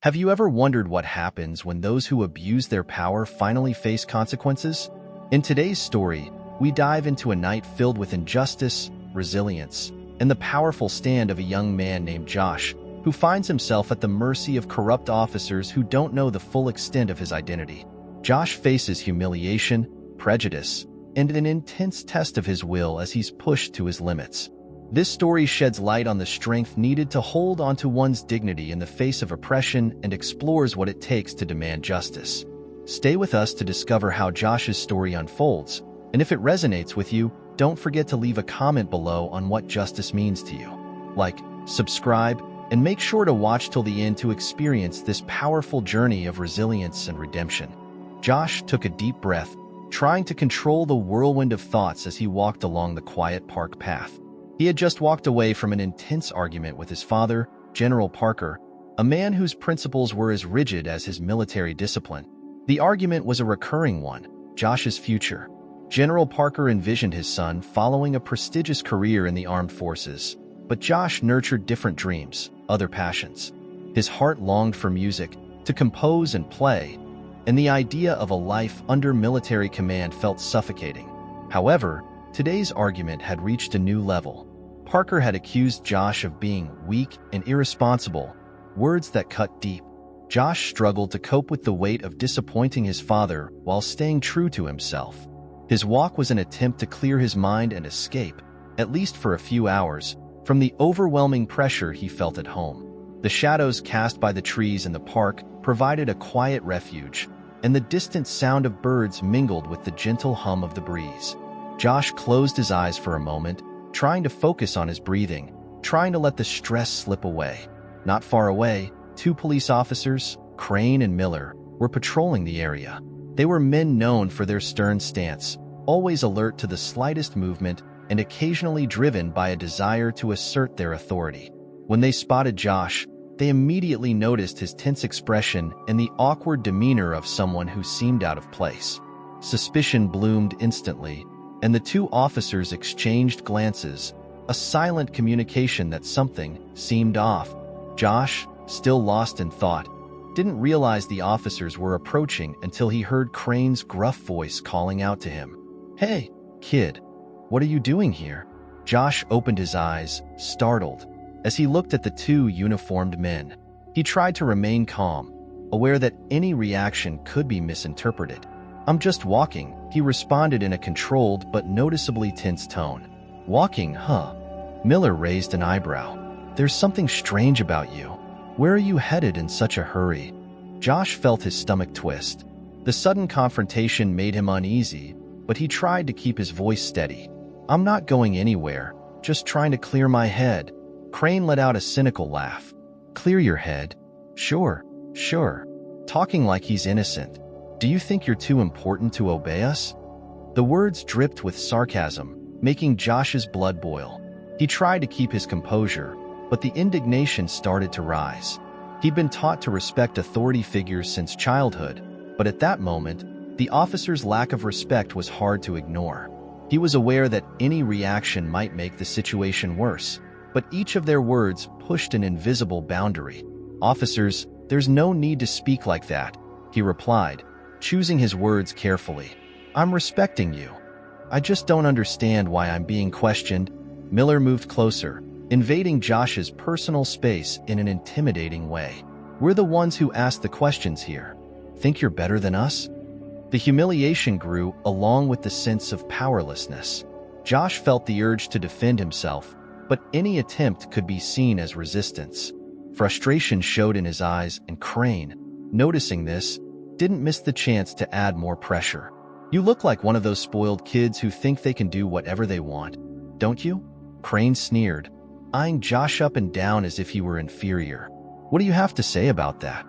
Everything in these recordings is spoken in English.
Have you ever wondered what happens when those who abuse their power finally face consequences? In today's story, we dive into a night filled with injustice, resilience, and the powerful stand of a young man named Josh, who finds himself at the mercy of corrupt officers who don't know the full extent of his identity. Josh faces humiliation, prejudice, and an intense test of his will as he's pushed to his limits. This story sheds light on the strength needed to hold onto one's dignity in the face of oppression and explores what it takes to demand justice. Stay with us to discover how Josh's story unfolds, and if it resonates with you, don't forget to leave a comment below on what justice means to you. Like, subscribe, and make sure to watch till the end to experience this powerful journey of resilience and redemption. Josh took a deep breath, trying to control the whirlwind of thoughts as he walked along the quiet park path. He had just walked away from an intense argument with his father, General Parker, a man whose principles were as rigid as his military discipline. The argument was a recurring one: Josh's future. General Parker envisioned his son following a prestigious career in the armed forces, but Josh nurtured different dreams, other passions. His heart longed for music, to compose and play, and the idea of a life under military command felt suffocating. However, today's argument had reached a new level. Parker had accused Josh of being weak and irresponsible, words that cut deep. Josh struggled to cope with the weight of disappointing his father while staying true to himself. His walk was an attempt to clear his mind and escape, at least for a few hours, from the overwhelming pressure he felt at home. The shadows cast by the trees in the park provided a quiet refuge, and the distant sound of birds mingled with the gentle hum of the breeze. Josh closed his eyes for a moment, trying to focus on his breathing, trying to let the stress slip away. Not far away, two police officers, Crane and Miller, were patrolling the area. They were men known for their stern stance, always alert to the slightest movement and occasionally driven by a desire to assert their authority. When they spotted Josh, they immediately noticed his tense expression and the awkward demeanor of someone who seemed out of place. Suspicion bloomed instantly, and the two officers exchanged glances, a silent communication that something seemed off. Josh, still lost in thought, didn't realize the officers were approaching until he heard Crane's gruff voice calling out to him. "Hey, kid, what are you doing here?" Josh opened his eyes, startled, as he looked at the two uniformed men. He tried to remain calm, aware that any reaction could be misinterpreted. "I'm just walking," he responded in a controlled but noticeably tense tone. "Walking, huh?" Miller raised an eyebrow. "There's something strange about you. Where are you headed in such a hurry?" Josh felt his stomach twist. The sudden confrontation made him uneasy, but he tried to keep his voice steady. "I'm not going anywhere, just trying to clear my head." Crane let out a cynical laugh. "Clear your head? Sure. Talking like he's innocent. Do you think you're too important to obey us?" The words dripped with sarcasm, making Josh's blood boil. He tried to keep his composure, but the indignation started to rise. He'd been taught to respect authority figures since childhood, but at that moment, the officer's lack of respect was hard to ignore. He was aware that any reaction might make the situation worse, but each of their words pushed an invisible boundary. "Officers, there's no need to speak like that," he replied, choosing his words carefully. "I'm respecting you. I just don't understand why I'm being questioned." Miller moved closer, invading Josh's personal space in an intimidating way. "We're the ones who ask the questions here. Think you're better than us?" The humiliation grew along with the sense of powerlessness. Josh felt the urge to defend himself, but any attempt could be seen as resistance. Frustration showed in his eyes, and Crane, noticing this, didn't miss the chance to add more pressure. "You look like one of those spoiled kids who think they can do whatever they want, don't you?" Crane sneered, eyeing Josh up and down as if he were inferior. "What do you have to say about that?"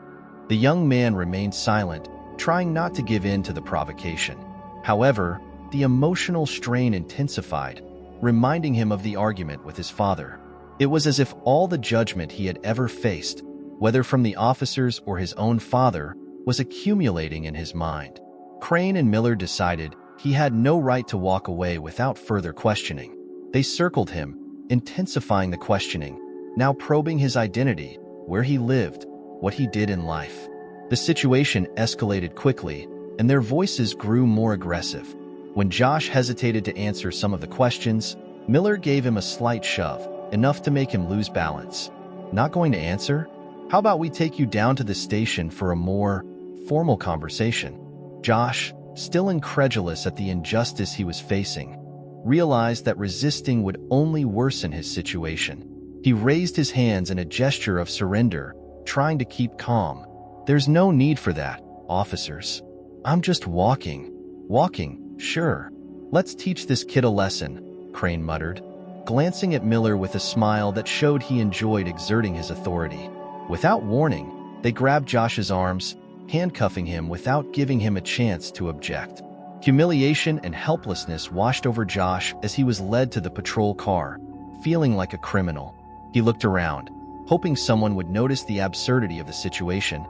The young man remained silent, trying not to give in to the provocation. However, the emotional strain intensified, reminding him of the argument with his father. It was as if all the judgment he had ever faced, whether from the officers or his own father, was accumulating in his mind. Crane and Miller decided he had no right to walk away without further questioning. They circled him, intensifying the questioning, now probing his identity, where he lived, what he did in life. The situation escalated quickly, and their voices grew more aggressive. When Josh hesitated to answer some of the questions, Miller gave him a slight shove, enough to make him lose balance. Not going to answer? How about we take you down to the station for a more formal conversation? Josh, still incredulous at the injustice he was facing, realized that resisting would only worsen his situation. He raised his hands in a gesture of surrender, trying to keep calm. "There's no need for that, officers. I'm just walking." "Walking, sure. Let's teach this kid a lesson," Crane muttered, glancing at Miller with a smile that showed he enjoyed exerting his authority. Without warning, they grabbed Josh's arms, handcuffing him without giving him a chance to object. Humiliation and helplessness washed over Josh as he was led to the patrol car, feeling like a criminal. He looked around, hoping someone would notice the absurdity of the situation,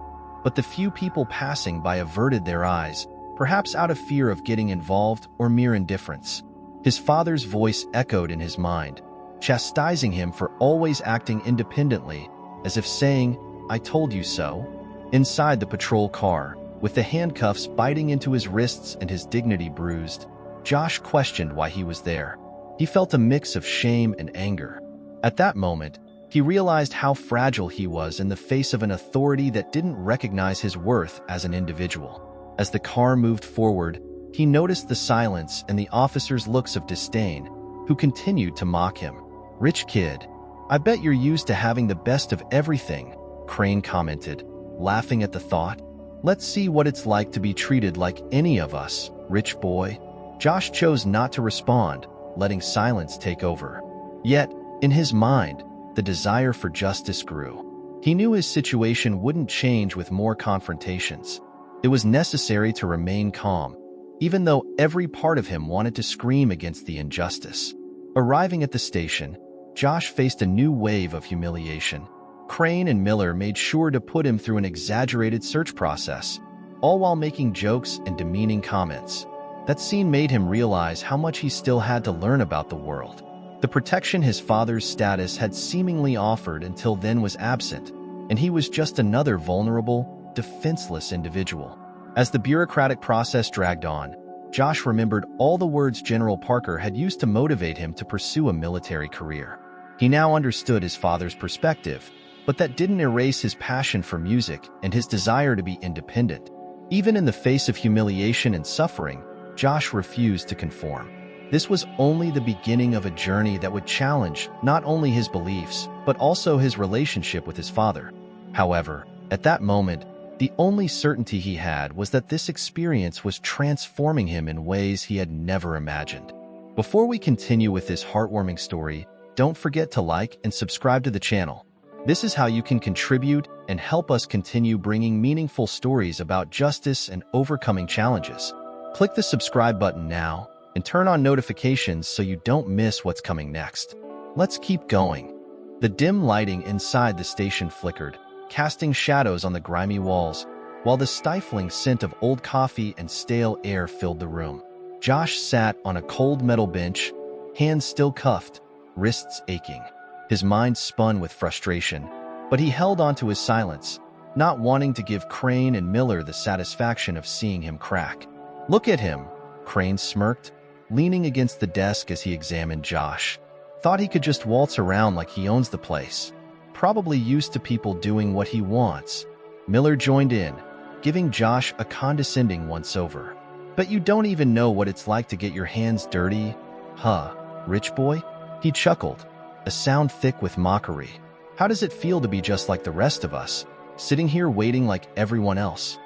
but the few people passing by averted their eyes, perhaps out of fear of getting involved or mere indifference. His father's voice echoed in his mind, chastising him for always acting independently, as if saying, "I told you so." Inside the patrol car, with the handcuffs biting into his wrists and his dignity bruised, Josh questioned why he was there. He felt a mix of shame and anger. At that moment, he realized how fragile he was in the face of an authority that didn't recognize his worth as an individual. As the car moved forward, he noticed the silence and the officers' looks of disdain, who continued to mock him. "Rich kid, I bet you're used to having the best of everything," Crane commented, laughing at the thought. "Let's see what it's like to be treated like any of us, rich boy." Josh chose not to respond, letting silence take over. Yet, in his mind, the desire for justice grew. He knew his situation wouldn't change with more confrontations. It was necessary to remain calm, even though every part of him wanted to scream against the injustice. Arriving at the station, Josh faced a new wave of humiliation. Crane and Miller made sure to put him through an exaggerated search process, all while making jokes and demeaning comments. That scene made him realize how much he still had to learn about the world. The protection his father's status had seemingly offered until then was absent, and he was just another vulnerable, defenseless individual. As the bureaucratic process dragged on, Josh remembered all the words General Parker had used to motivate him to pursue a military career. He now understood his father's perspective, but that didn't erase his passion for music and his desire to be independent. Even in the face of humiliation and suffering, Josh refused to conform. This was only the beginning of a journey that would challenge not only his beliefs, but also his relationship with his father. However, at that moment, the only certainty he had was that this experience was transforming him in ways he had never imagined. Before we continue with this heartwarming story, don't forget to like and subscribe to the channel. This is how you can contribute and help us continue bringing meaningful stories about justice and overcoming challenges. Click the subscribe button now and turn on notifications so you don't miss what's coming next. Let's keep going. The dim lighting inside the station flickered, casting shadows on the grimy walls, while the stifling scent of old coffee and stale air filled the room. Josh sat on a cold metal bench, hands still cuffed, wrists aching. His mind spun with frustration, but he held on to his silence, not wanting to give Crane and Miller the satisfaction of seeing him crack. "Look at him," Crane smirked, leaning against the desk as he examined Josh. "Thought he could just waltz around like he owns the place. Probably used to people doing what he wants." Miller joined in, giving Josh a condescending once-over. "Bet you don't even know what it's like to get your hands dirty, huh, rich boy?" He chuckled, a sound thick with mockery. "How does it feel to be just like the rest of us, sitting here waiting like everyone else?"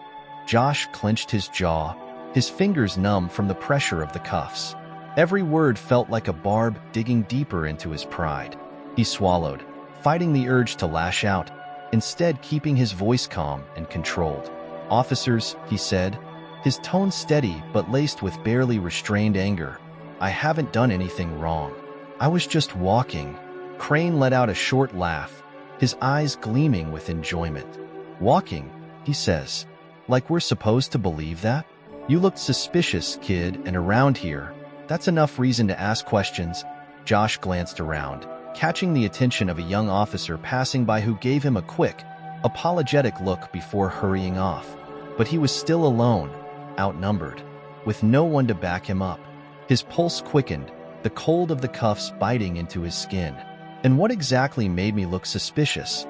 Josh clenched his jaw, his fingers numb from the pressure of the cuffs. Every word felt like a barb digging deeper into his pride. He swallowed, fighting the urge to lash out, instead keeping his voice calm and controlled. "Officers," he said, his tone steady but laced with barely restrained anger, "I haven't done anything wrong. I was just walking." Crane let out a short laugh, his eyes gleaming with enjoyment. "Walking," he says. "Like we're supposed to believe that? You looked suspicious, kid, and around here, that's enough reason to ask questions." Josh glanced around, catching the attention of a young officer passing by who gave him a quick, apologetic look before hurrying off. But he was still alone, outnumbered, with no one to back him up. His pulse quickened, the cold of the cuffs biting into his skin. "And what exactly made me look suspicious?"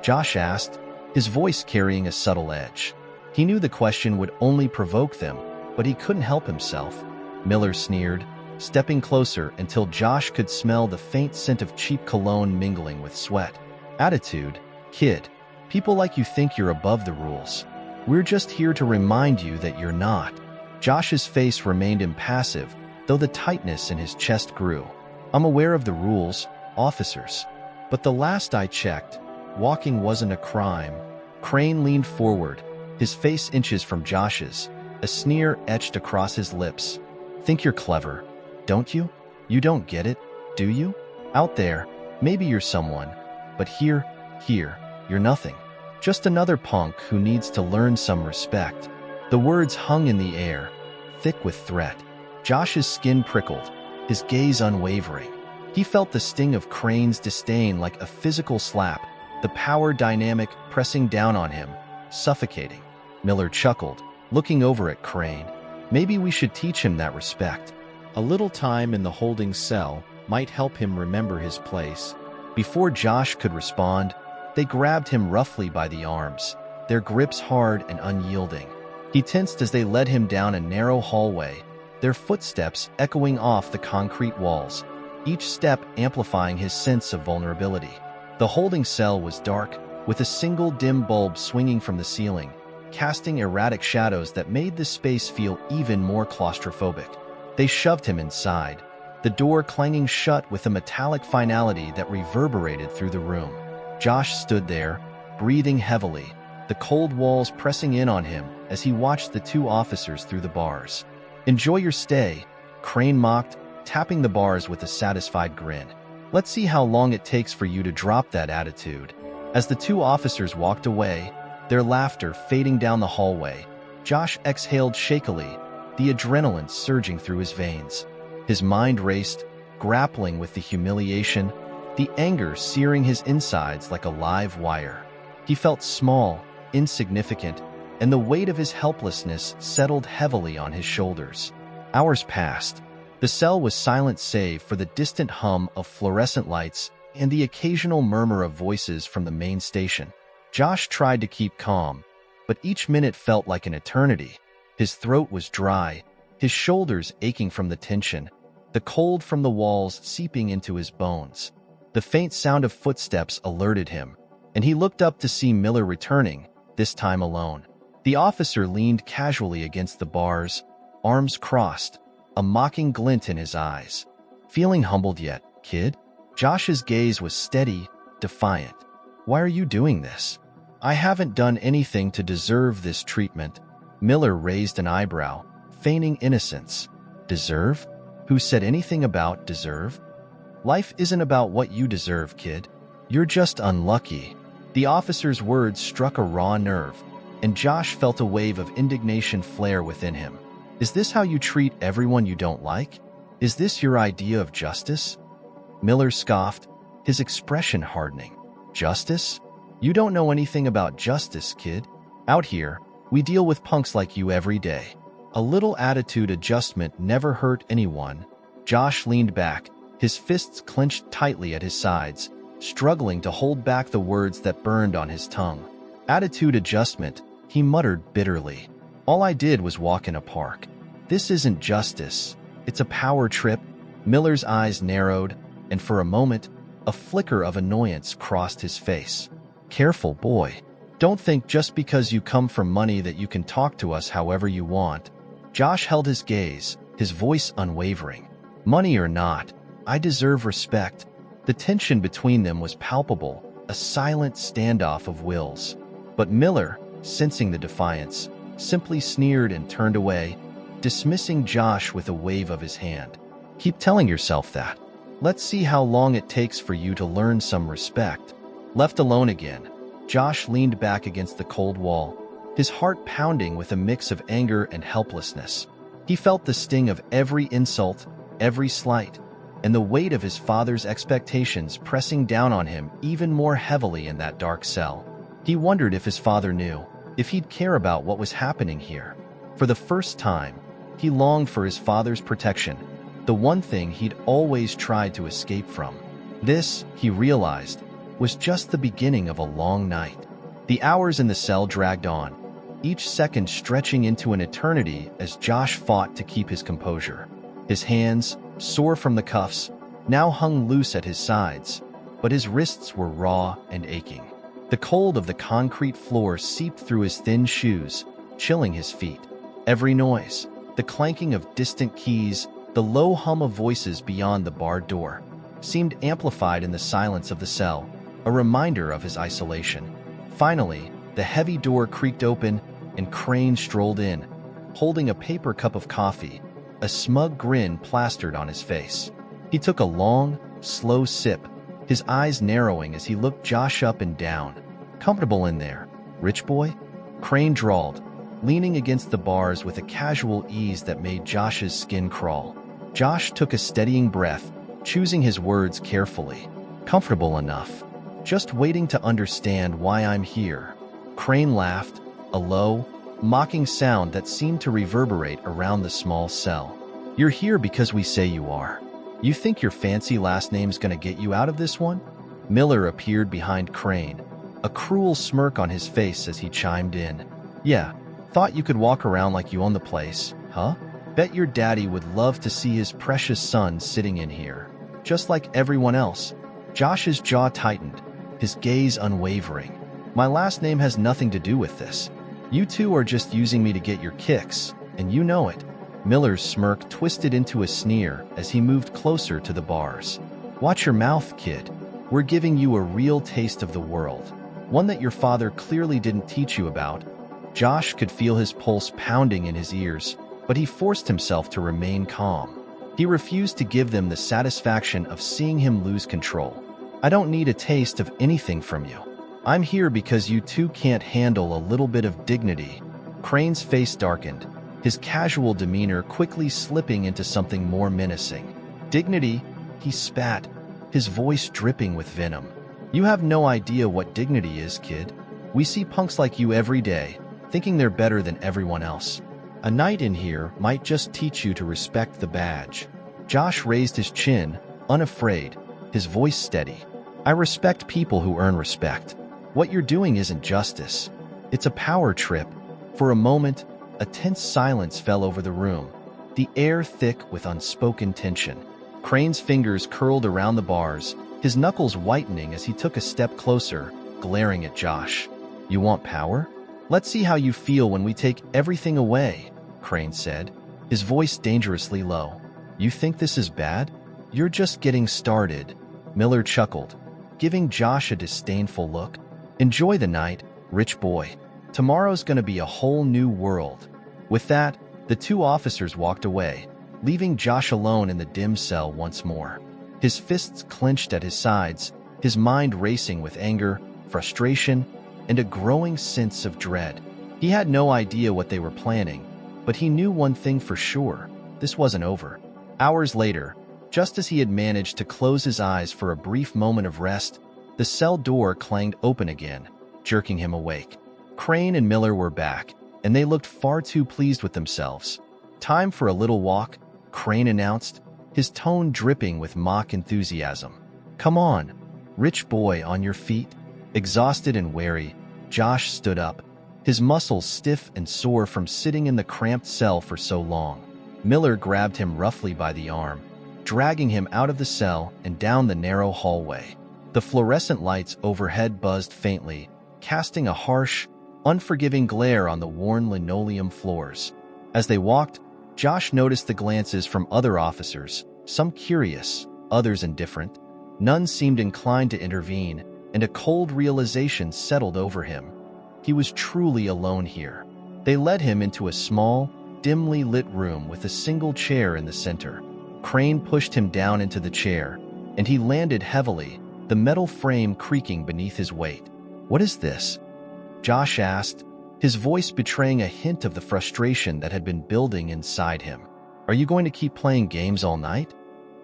Josh asked, his voice carrying a subtle edge. He knew the question would only provoke them, but he couldn't help himself. Miller sneered, stepping closer until Josh could smell the faint scent of cheap cologne mingling with sweat. "Attitude, kid. People like you think you're above the rules. We're just here to remind you that you're not." Josh's face remained impassive, though the tightness in his chest grew. "I'm aware of the rules, officers. But the last I checked, walking wasn't a crime." Crane leaned forward, his face inches from Josh's, a sneer etched across his lips. "Think you're clever, don't you? You don't get it, do you? Out there, maybe you're someone. But here, you're nothing. Just another punk who needs to learn some respect." The words hung in the air, thick with threat. Josh's skin prickled, his gaze unwavering. He felt the sting of Crane's disdain like a physical slap, the power dynamic pressing down on him, suffocating. Miller chuckled, looking over at Crane. "Maybe we should teach him that respect. A little time in the holding cell might help him remember his place." Before Josh could respond, they grabbed him roughly by the arms, their grips hard and unyielding. He tensed as they led him down a narrow hallway, their footsteps echoing off the concrete walls, each step amplifying his sense of vulnerability. The holding cell was dark, with a single dim bulb swinging from the ceiling, casting erratic shadows that made the space feel even more claustrophobic. They shoved him inside, the door clanging shut with a metallic finality that reverberated through the room. Josh stood there, breathing heavily, the cold walls pressing in on him as he watched the two officers through the bars. "Enjoy your stay," Crane mocked, tapping the bars with a satisfied grin. "Let's see how long it takes for you to drop that attitude." As the two officers walked away, their laughter fading down the hallway, Josh exhaled shakily, the adrenaline surging through his veins. His mind raced, grappling with the humiliation, the anger searing his insides like a live wire. He felt small, insignificant, and the weight of his helplessness settled heavily on his shoulders. Hours passed. The cell was silent save for the distant hum of fluorescent lights and the occasional murmur of voices from the main station. Josh tried to keep calm, but each minute felt like an eternity. His throat was dry, his shoulders aching from the tension, the cold from the walls seeping into his bones. The faint sound of footsteps alerted him, and he looked up to see Miller returning, this time alone. The officer leaned casually against the bars, arms crossed, a mocking glint in his eyes. "Feeling humbled yet, kid?" Josh's gaze was steady, defiant. "Why are you doing this?" "I haven't done anything to deserve this treatment." Miller raised an eyebrow, feigning innocence. "Deserve? Who said anything about deserve? Life isn't about what you deserve, kid. You're just unlucky." The officer's words struck a raw nerve, and Josh felt a wave of indignation flare within him. "Is this how you treat everyone you don't like? Is this your idea of justice?" Miller scoffed, his expression hardening. "Justice? You don't know anything about justice, kid. Out here, we deal with punks like you every day. A little attitude adjustment never hurt anyone." Josh leaned back, his fists clenched tightly at his sides, struggling to hold back the words that burned on his tongue. "Attitude adjustment," he muttered bitterly. "All I did was walk in a park. This isn't justice. It's a power trip." Miller's eyes narrowed, and for a moment, a flicker of annoyance crossed his face. "Careful, boy. Don't think just because you come from money that you can talk to us however you want." Josh held his gaze, his voice unwavering. "Money or not, I deserve respect." The tension between them was palpable, a silent standoff of wills. But Miller, sensing the defiance, simply sneered and turned away, dismissing Josh with a wave of his hand. "Keep telling yourself that. Let's see how long it takes for you to learn some respect." Left alone again, Josh leaned back against the cold wall, his heart pounding with a mix of anger and helplessness. He felt the sting of every insult, every slight, and the weight of his father's expectations pressing down on him even more heavily in that dark cell. He wondered if his father knew, if he'd care about what was happening here. For the first time, he longed for his father's protection, the one thing he'd always tried to escape from. This, he realized, was just the beginning of a long night. The hours in the cell dragged on, each second stretching into an eternity as Josh fought to keep his composure. His hands, sore from the cuffs, now hung loose at his sides, but his wrists were raw and aching. The cold of the concrete floor seeped through his thin shoes, chilling his feet. Every noise, the clanking of distant keys, the low hum of voices beyond the barred door, seemed amplified in the silence of the cell, a reminder of his isolation. Finally, the heavy door creaked open and Crane strolled in, holding a paper cup of coffee, a smug grin plastered on his face. He took a long, slow sip, his eyes narrowing as he looked Josh up and down. "Comfortable in there, rich boy?" Crane drawled, leaning against the bars with a casual ease that made Josh's skin crawl. Josh took a steadying breath, choosing his words carefully. "Comfortable enough. Just waiting to understand why I'm here." Crane laughed, a low, mocking sound that seemed to reverberate around the small cell. "You're here because we say you are. You think your fancy last name's gonna get you out of this one?" Miller appeared behind Crane, a cruel smirk on his face as he chimed in. "Yeah, thought you could walk around like you own the place, huh? Bet your daddy would love to see his precious son sitting in here, just like everyone else." Josh's jaw tightened, his gaze unwavering. "My last name has nothing to do with this. You two are just using me to get your kicks, and you know it." Miller's smirk twisted into a sneer as he moved closer to the bars. "Watch your mouth, kid. We're giving you a real taste of the world, one that your father clearly didn't teach you about." Josh could feel his pulse pounding in his ears, but he forced himself to remain calm. He refused to give them the satisfaction of seeing him lose control. "I don't need a taste of anything from you. I'm here because you two can't handle a little bit of dignity." Crane's face darkened, his casual demeanor quickly slipping into something more menacing. "Dignity?" he spat, his voice dripping with venom. "You have no idea what dignity is, kid. We see punks like you every day, thinking they're better than everyone else. A night in here might just teach you to respect the badge." Josh raised his chin, unafraid, his voice steady. "I respect people who earn respect. What you're doing isn't justice. It's a power trip." For a moment, a tense silence fell over the room, the air thick with unspoken tension. Crane's fingers curled around the bars, his knuckles whitening as he took a step closer, glaring at Josh. "You want power? Let's see how you feel when we take everything away," Crane said, his voice dangerously low. "You think this is bad? You're just getting started." Miller chuckled, giving Josh a disdainful look. "Enjoy the night, rich boy. Tomorrow's gonna be a whole new world." With that, the two officers walked away, leaving Josh alone in the dim cell once more. His fists clenched at his sides, his mind racing with anger, frustration, and a growing sense of dread. He had no idea what they were planning, but he knew one thing for sure: this wasn't over. Hours later, just as he had managed to close his eyes for a brief moment of rest, the cell door clanged open again, jerking him awake. Crane and Miller were back, and they looked far too pleased with themselves. "Time for a little walk," Crane announced, his tone dripping with mock enthusiasm. "Come on, rich boy, on your feet." Exhausted and weary, Josh stood up, his muscles stiff and sore from sitting in the cramped cell for so long. Miller grabbed him roughly by the arm, dragging him out of the cell and down the narrow hallway. The fluorescent lights overhead buzzed faintly, casting a harsh, unforgiving glare on the worn linoleum floors. As they walked, Josh noticed the glances from other officers, some curious, others indifferent. None seemed inclined to intervene, and a cold realization settled over him. He was truly alone here. They led him into a small, dimly lit room with a single chair in the center. Crane pushed him down into the chair, and he landed heavily, the metal frame creaking beneath his weight. "What is this?" Josh asked, his voice betraying a hint of the frustration that had been building inside him. "Are you going to keep playing games all night?"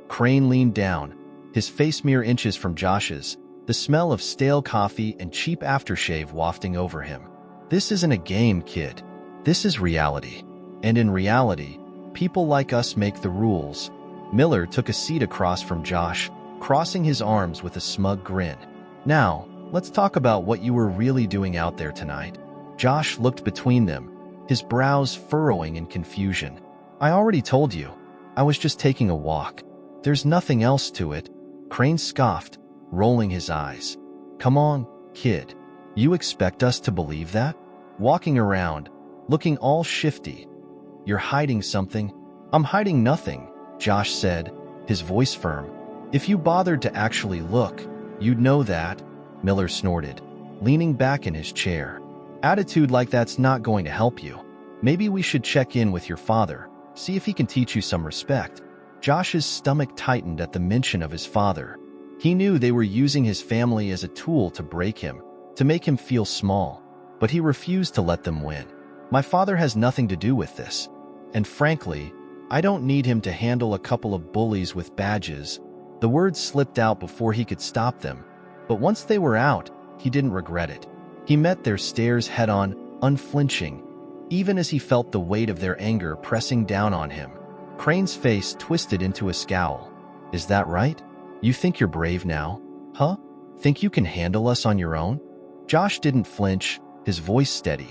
Crane leaned down, his face mere inches from Josh's, the the smell of stale coffee and cheap aftershave wafting over him. This isn't a game, kid. This is reality. And in reality, people like us make the rules. Miller took a seat across from Josh, crossing his arms with a smug grin. Now, let's talk about what you were really doing out there tonight. Josh looked between them, his brows furrowing in confusion. I already told you. I was just taking a walk. There's nothing else to it. Crane scoffed, rolling his eyes. Come on, kid. You expect us to believe that? Walking around, looking all shifty. You're hiding something. I'm hiding nothing, Josh said, his voice firm. If you bothered to actually look, you'd know that, Miller snorted, leaning back in his chair. Attitude like that's not going to help you. Maybe we should check in with your father, see if he can teach you some respect. Josh's stomach tightened at the mention of his father. He knew they were using his family as a tool to break him, to make him feel small, but he refused to let them win. My father has nothing to do with this. And frankly, I don't need him to handle a couple of bullies with badges. The words slipped out before he could stop them, but once they were out, he didn't regret it. He met their stares head-on, unflinching, even as he felt the weight of their anger pressing down on him. Crane's face twisted into a scowl. Is that right? You think you're brave now? Huh? Think you can handle us on your own? Josh didn't flinch, his voice steady.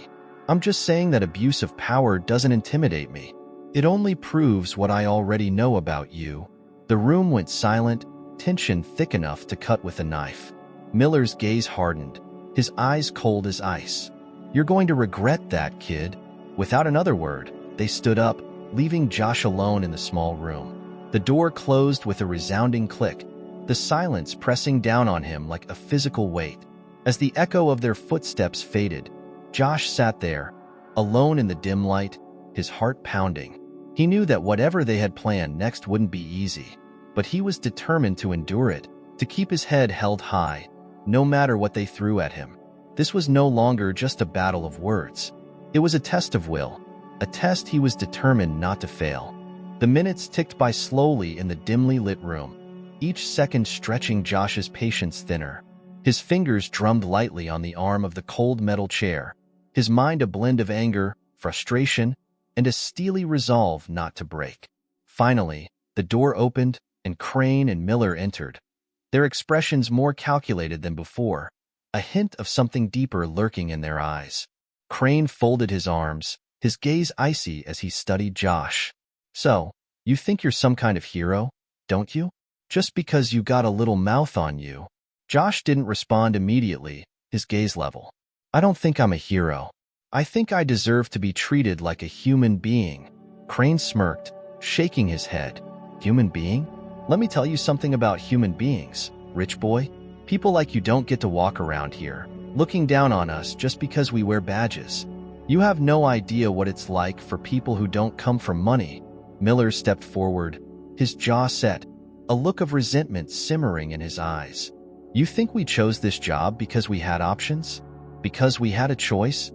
I'm just saying that abuse of power doesn't intimidate me. It only proves what I already know about you. The room went silent, tension thick enough to cut with a knife. Miller's gaze hardened, his eyes cold as ice. You're going to regret that, kid. Without another word, they stood up, leaving Josh alone in the small room. The door closed with a resounding click, the silence pressing down on him like a physical weight. As the echo of their footsteps faded, Josh sat there, alone in the dim light, his heart pounding. He knew that whatever they had planned next wouldn't be easy, but he was determined to endure it, to keep his head held high, no matter what they threw at him. This was no longer just a battle of words. It was a test of will, a test he was determined not to fail. The minutes ticked by slowly in the dimly lit room, each second stretching Josh's patience thinner. His fingers drummed lightly on the arm of the cold metal chair, his mind a blend of anger, frustration, and a steely resolve not to break. Finally, the door opened, and Crane and Miller entered, their expressions more calculated than before, a hint of something deeper lurking in their eyes. Crane folded his arms, his gaze icy as he studied Josh. So, you think you're some kind of hero, don't you? Just because you got a little mouth on you. Josh didn't respond immediately, his gaze level. I don't think I'm a hero. I think I deserve to be treated like a human being. Crane smirked, shaking his head. Human being? Let me tell you something about human beings, rich boy. People like you don't get to walk around here, looking down on us just because we wear badges. You have no idea what it's like for people who don't come from money. Miller stepped forward, his jaw set, a look of resentment simmering in his eyes. You think we chose this job because we had options? Because we had a choice?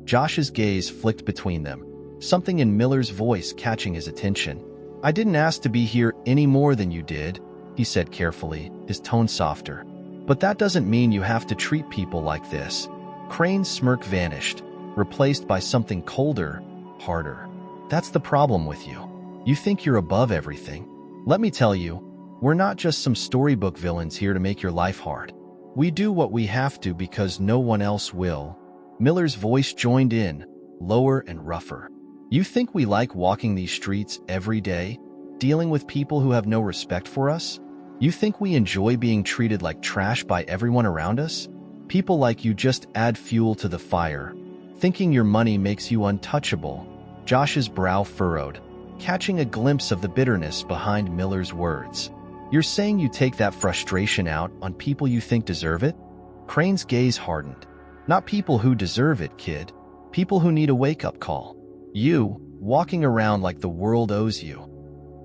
Josh's gaze flicked between them, something in Miller's voice catching his attention. I didn't ask to be here any more than you did, he said carefully, his tone softer. But that doesn't mean you have to treat people like this. Crane's smirk vanished, replaced by something colder, harder. That's the problem with you. You think you're above everything. Let me tell you, we're not just some storybook villains here to make your life hard. We do what we have to because no one else will. Miller's voice joined in, lower and rougher. You think we like walking these streets every day, dealing with people who have no respect for us? You think we enjoy being treated like trash by everyone around us? People like you just add fuel to the fire, thinking your money makes you untouchable. Josh's brow furrowed, catching a glimpse of the bitterness behind Miller's words. You're saying you take that frustration out on people you think deserve it? Crane's gaze hardened. Not people who deserve it, kid. People who need a wake-up call. You, walking around like the world owes you.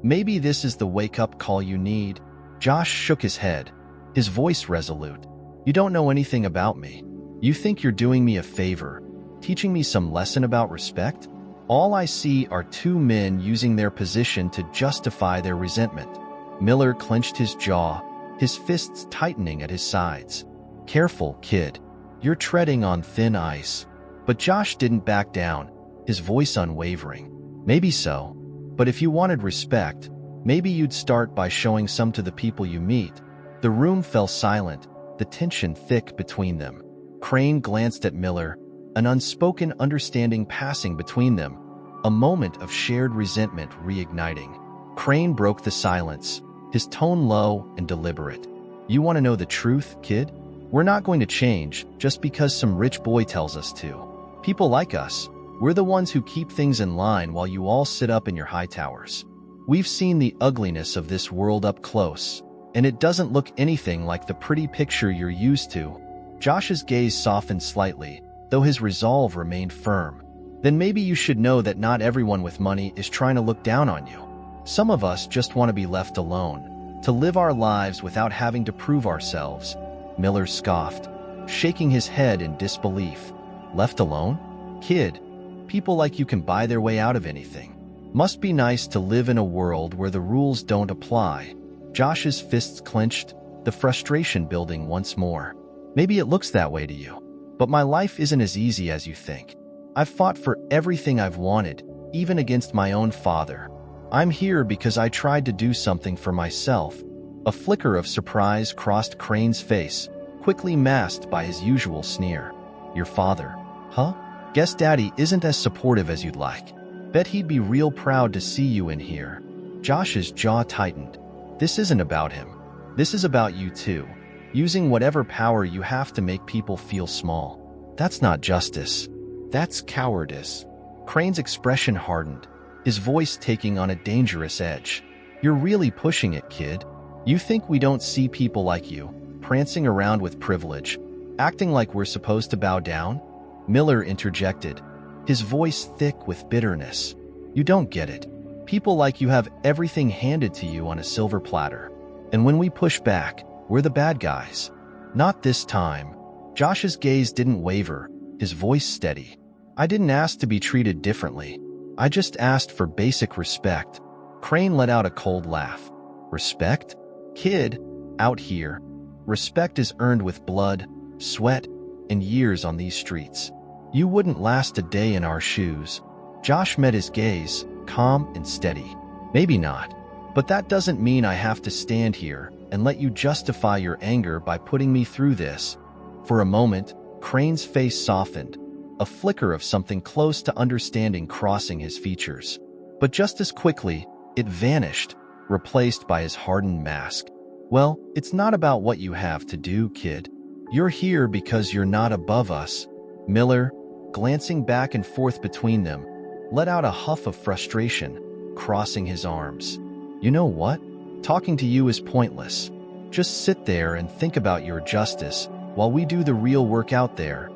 Maybe this is the wake-up call you need. Josh shook his head, his voice resolute. You don't know anything about me. You think you're doing me a favor, teaching me some lesson about respect? All I see are two men using their position to justify their resentment. Miller clenched his jaw, his fists tightening at his sides. "Careful, kid. You're treading on thin ice." But Josh didn't back down, his voice unwavering. "Maybe so, but if you wanted respect, maybe you'd start by showing some to the people you meet." The room fell silent, the tension thick between them. Crane glanced at Miller, an unspoken understanding passing between them, a moment of shared resentment reigniting. Crane broke the silence, his tone low and deliberate. "You want to know the truth, kid? We're not going to change just because some rich boy tells us to. People like us, we're the ones who keep things in line while you all sit up in your high towers. We've seen the ugliness of this world up close, and it doesn't look anything like the pretty picture you're used to." Josh's gaze softened slightly, though his resolve remained firm. "Then maybe you should know that not everyone with money is trying to look down on you. Some of us just want to be left alone, to live our lives without having to prove ourselves." Miller scoffed, shaking his head in disbelief. "Left alone? Kid, people like you can buy their way out of anything. Must be nice to live in a world where the rules don't apply." Josh's fists clenched, the frustration building once more. "Maybe it looks that way to you, but my life isn't as easy as you think. I've fought for everything I've wanted, even against my own father. I'm here because I tried to do something for myself." A flicker of surprise crossed Crane's face, quickly masked by his usual sneer. "Your father, huh? Guess Daddy isn't as supportive as you'd like. Bet he'd be real proud to see you in here." Josh's jaw tightened. "This isn't about him. This is about you too. Using whatever power you have to make people feel small. That's not justice. That's cowardice." Crane's expression hardened, his voice taking on a dangerous edge. "You're really pushing it, kid. You think we don't see people like you, prancing around with privilege, acting like we're supposed to bow down?" Miller interjected, his voice thick with bitterness. "You don't get it. People like you have everything handed to you on a silver platter. And when we push back, we're the bad guys." "Not this time." Josh's gaze didn't waver, his voice steady. "I didn't ask to be treated differently. I just asked for basic respect." Crane let out a cold laugh. "Respect? Kid, out here, respect is earned with blood, sweat, and years on these streets. You wouldn't last a day in our shoes." Josh met his gaze, calm and steady. "Maybe not, but that doesn't mean I have to stand here and let you justify your anger by putting me through this." For a moment, Crane's face softened, a flicker of something close to understanding crossing his features. But just as quickly, it vanished, replaced by his hardened mask. "Well, it's not about what you have to do, kid. You're here because you're not above us." Miller, glancing back and forth between them, let out a huff of frustration, crossing his arms. "You know what? Talking to you is pointless. Just sit there and think about your justice while we do the real work out there."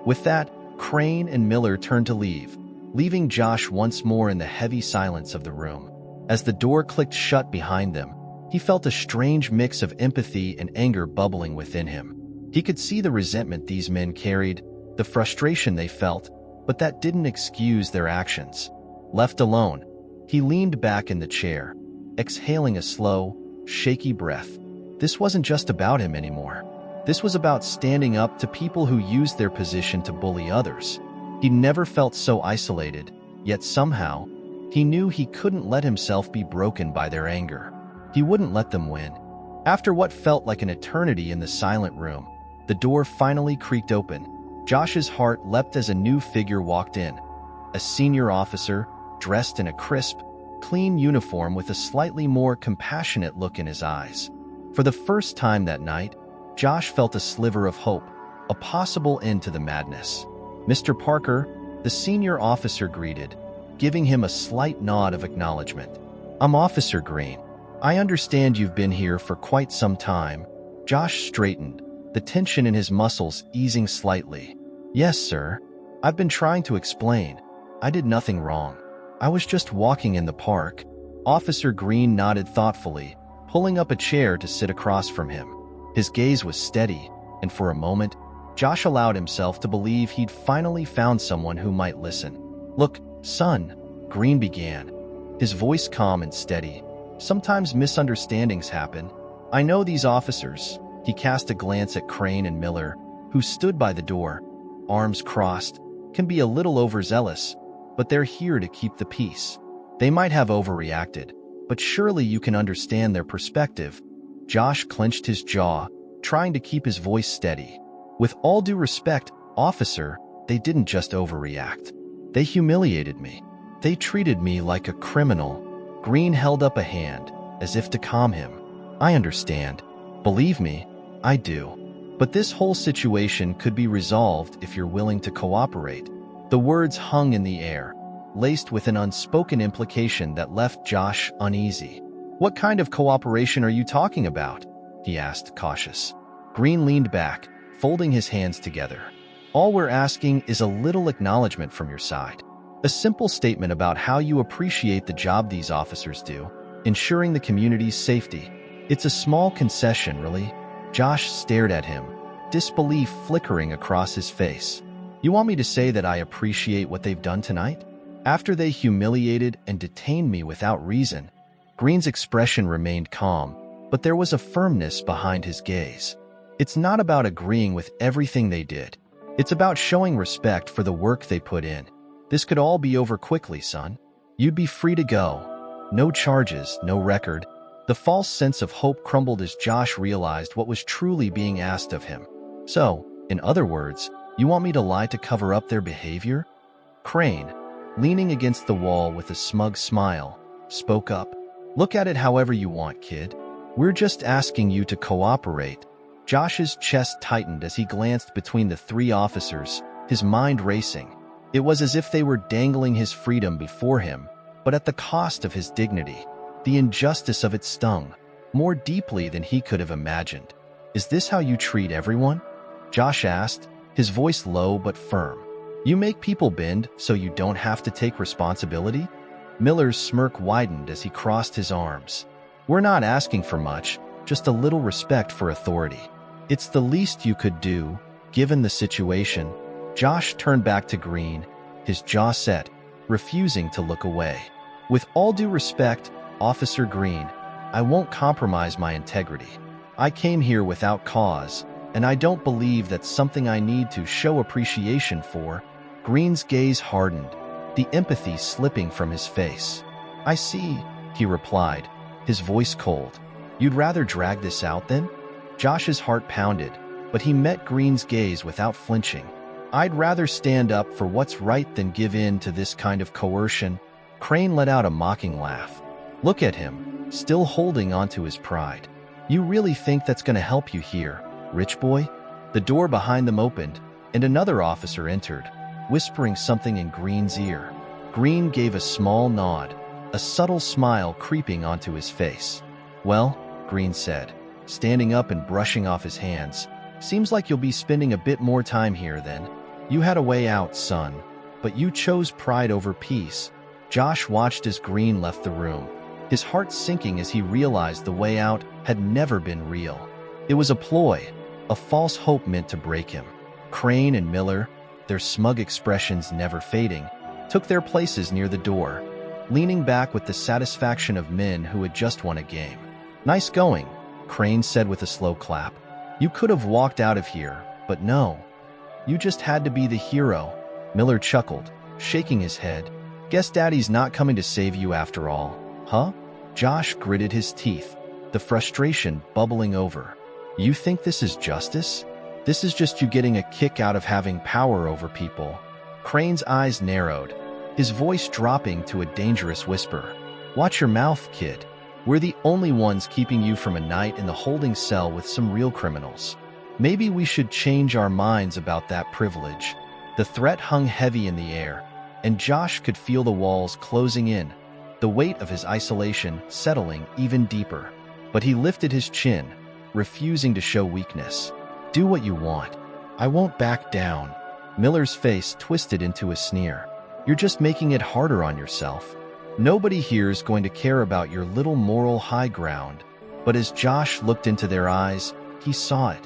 With that, Crane and Miller turned to leave, leaving Josh once more in the heavy silence of the room. As the door clicked shut behind them, he felt a strange mix of empathy and anger bubbling within him. He could see the resentment these men carried, the frustration they felt, but that didn't excuse their actions. Left alone, he leaned back in the chair, exhaling a slow, shaky breath. This wasn't just about him anymore. This was about standing up to people who used their position to bully others. He never felt so isolated, yet somehow, he knew he couldn't let himself be broken by their anger. He wouldn't let them win. After what felt like an eternity in the silent room, the door finally creaked open. Josh's heart leapt as a new figure walked in. A senior officer, dressed in a crisp, clean uniform with a slightly more compassionate look in his eyes. For the first time that night, Josh felt a sliver of hope, a possible end to the madness. "Mr. Parker," the senior officer greeted, giving him a slight nod of acknowledgement. "I'm Officer Green. I understand you've been here for quite some time." Josh straightened, the tension in his muscles easing slightly. "Yes, sir. I've been trying to explain. I did nothing wrong. I was just walking in the park." Officer Green nodded thoughtfully, pulling up a chair to sit across from him. His gaze was steady, and for a moment, Josh allowed himself to believe he'd finally found someone who might listen. "Look, son," Green began, his voice calm and steady. "Sometimes misunderstandings happen, I know these officers. He cast a glance at Crane and Miller, who stood by the door, arms crossed, can be a little overzealous, but they're here to keep the peace. They might have overreacted, but surely you can understand their perspective. Josh clenched his jaw, trying to keep his voice steady. With all due respect, officer, they didn't just overreact. They humiliated me. They treated me like a criminal. Green held up a hand, as if to calm him. I understand. Believe me, I do. But this whole situation could be resolved if you're willing to cooperate. The words hung in the air, laced with an unspoken implication that left Josh uneasy. What kind of cooperation are you talking about? He asked, cautious. Green leaned back, folding his hands together. All we're asking is a little acknowledgement from your side. A simple statement about how you appreciate the job these officers do, ensuring the community's safety. It's a small concession, really. Josh stared at him, disbelief flickering across his face. You want me to say that I appreciate what they've done tonight? After they humiliated and detained me without reason. Green's expression remained calm, but there was a firmness behind his gaze. It's not about agreeing with everything they did. It's about showing respect for the work they put in. This could all be over quickly, son. You'd be free to go. No charges, no record. The false sense of hope crumbled as Josh realized what was truly being asked of him. So, in other words, you want me to lie to cover up their behavior? Crane, leaning against the wall with a smug smile, spoke up. Look at it however you want, kid. We're just asking you to cooperate. Josh's chest tightened as he glanced between the three officers, his mind racing. It was as if they were dangling his freedom before him, but at the cost of his dignity. The injustice of it stung, more deeply than he could have imagined. Is this how you treat everyone? Josh asked, his voice low but firm. You make people bend so you don't have to take responsibility? Miller's smirk widened as he crossed his arms. We're not asking for much, just a little respect for authority. It's the least you could do, given the situation. Josh turned back to Green, his jaw set, refusing to look away. With all due respect, Officer Green, I won't compromise my integrity. I came here without cause, and I don't believe that's something I need to show appreciation for. Green's gaze hardened, the empathy slipping from his face. I see, he replied, his voice cold. You'd rather drag this out then? Josh's heart pounded, but he met Green's gaze without flinching. I'd rather stand up for what's right than give in to this kind of coercion. Crane let out a mocking laugh. Look at him, still holding onto his pride. You really think that's going to help you here, rich boy? The door behind them opened, and another officer entered, whispering something in Green's ear. Green gave a small nod, a subtle smile creeping onto his face. Well, Green said, standing up and brushing off his hands, seems like you'll be spending a bit more time here then. You had a way out, son, but you chose pride over peace. Josh watched as Green left the room, his heart sinking as he realized the way out had never been real. It was a ploy, a false hope meant to break him. Crane and Miller, their smug expressions never fading, took their places near the door, leaning back with the satisfaction of men who had just won a game. Nice going, Crane said with a slow clap. You could have walked out of here, but no. You just had to be the hero. Miller chuckled, shaking his head. Guess Daddy's not coming to save you after all, huh? Josh gritted his teeth, the frustration bubbling over. You think this is justice? This is just you getting a kick out of having power over people. Crane's eyes narrowed, his voice dropping to a dangerous whisper. Watch your mouth, kid. We're the only ones keeping you from a night in the holding cell with some real criminals. Maybe we should change our minds about that privilege. The threat hung heavy in the air, and Josh could feel the walls closing in, the weight of his isolation settling even deeper. But he lifted his chin, refusing to show weakness. Do what you want. I won't back down. Miller's face twisted into a sneer. You're just making it harder on yourself. Nobody here's going to care about your little moral high ground. But as Josh looked into their eyes, he saw it.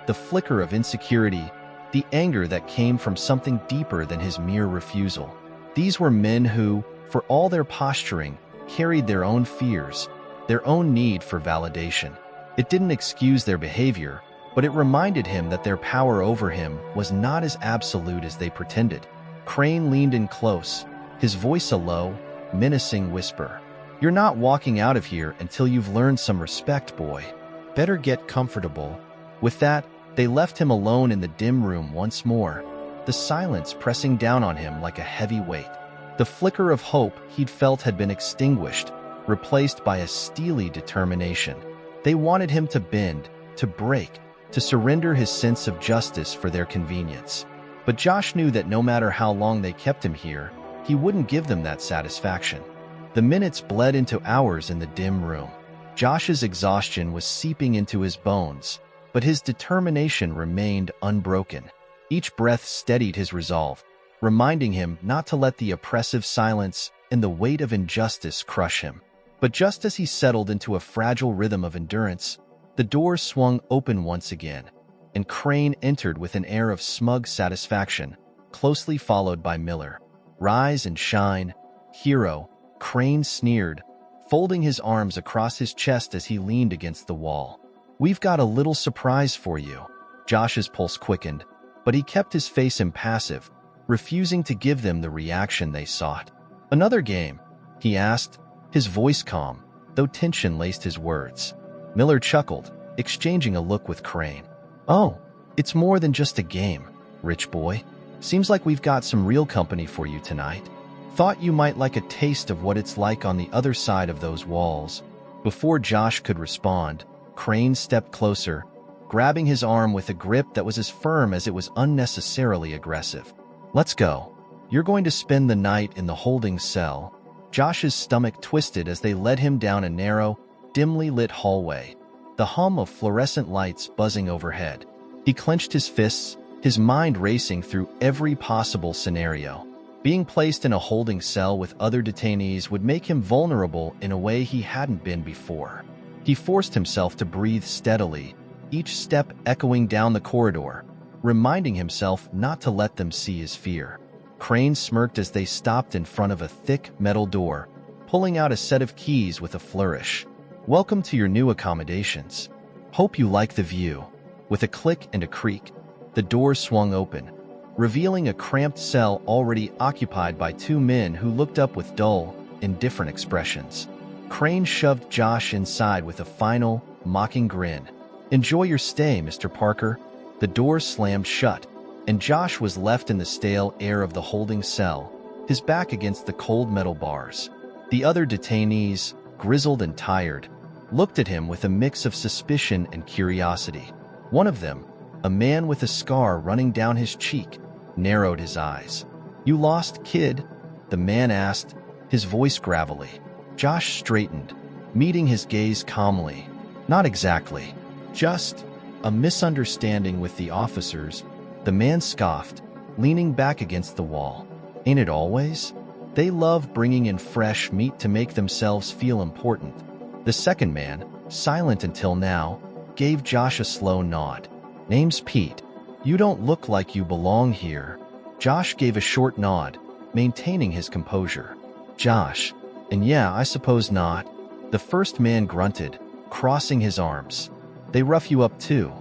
The flicker of insecurity, the anger that came from something deeper than his mere refusal. These were men who, for all their posturing, carried their own fears, their own need for validation. It didn't excuse their behavior, but it reminded him that their power over him was not as absolute as they pretended. Crane leaned in close, his voice a low, menacing whisper. "You're not walking out of here until you've learned some respect, boy. Better get comfortable." With that, they left him alone in the dim room once more, the silence pressing down on him like a heavy weight. The flicker of hope he'd felt had been extinguished, replaced by a steely determination. They wanted him to bend, to break, to surrender his sense of justice for their convenience. But Josh knew that no matter how long they kept him here, he wouldn't give them that satisfaction. The minutes bled into hours in the dim room. Josh's exhaustion was seeping into his bones, but his determination remained unbroken. Each breath steadied his resolve, reminding him not to let the oppressive silence and the weight of injustice crush him. But just as he settled into a fragile rhythm of endurance, the door swung open once again, and Crane entered with an air of smug satisfaction, closely followed by Miller. "Rise and shine, hero," Crane sneered, folding his arms across his chest as he leaned against the wall. "We've got a little surprise for you." Josh's pulse quickened, but he kept his face impassive, refusing to give them the reaction they sought. "Another game?" he asked, his voice calm, though tension laced his words. Miller chuckled, exchanging a look with Crane. "Oh, it's more than just a game, rich boy. Seems like we've got some real company for you tonight. Thought you might like a taste of what it's like on the other side of those walls." Before Josh could respond, Crane stepped closer, grabbing his arm with a grip that was as firm as it was unnecessarily aggressive. "Let's go. You're going to spend the night in the holding cell." Josh's stomach twisted as they led him down a narrow, dimly lit hallway, the hum of fluorescent lights buzzing overhead. He clenched his fists, his mind racing through every possible scenario. Being placed in a holding cell with other detainees would make him vulnerable in a way he hadn't been before. He forced himself to breathe steadily, each step echoing down the corridor, reminding himself not to let them see his fear. Crane smirked as they stopped in front of a thick metal door, pulling out a set of keys with a flourish. "Welcome to your new accommodations. Hope you like the view." With a click and a creak, the door swung open, revealing a cramped cell already occupied by two men who looked up with dull, indifferent expressions. Crane shoved Josh inside with a final, mocking grin. "Enjoy your stay, Mr. Parker." The door slammed shut, and Josh was left in the stale air of the holding cell, his back against the cold metal bars. The other detainees, grizzled and tired, looked at him with a mix of suspicion and curiosity. One of them, a man with a scar running down his cheek, narrowed his eyes. "You lost, kid?" the man asked, his voice gravelly. Josh straightened, meeting his gaze calmly. "Not exactly. Just a misunderstanding with the officers," the man scoffed, leaning back against the wall. "Ain't it always? They love bringing in fresh meat to make themselves feel important." The second man, silent until now, gave Josh a slow nod. "Name's Pete. You don't look like you belong here." Josh gave a short nod, maintaining his composure. "Josh, and yeah, I suppose not." The first man grunted, crossing his arms. "They rough you up too,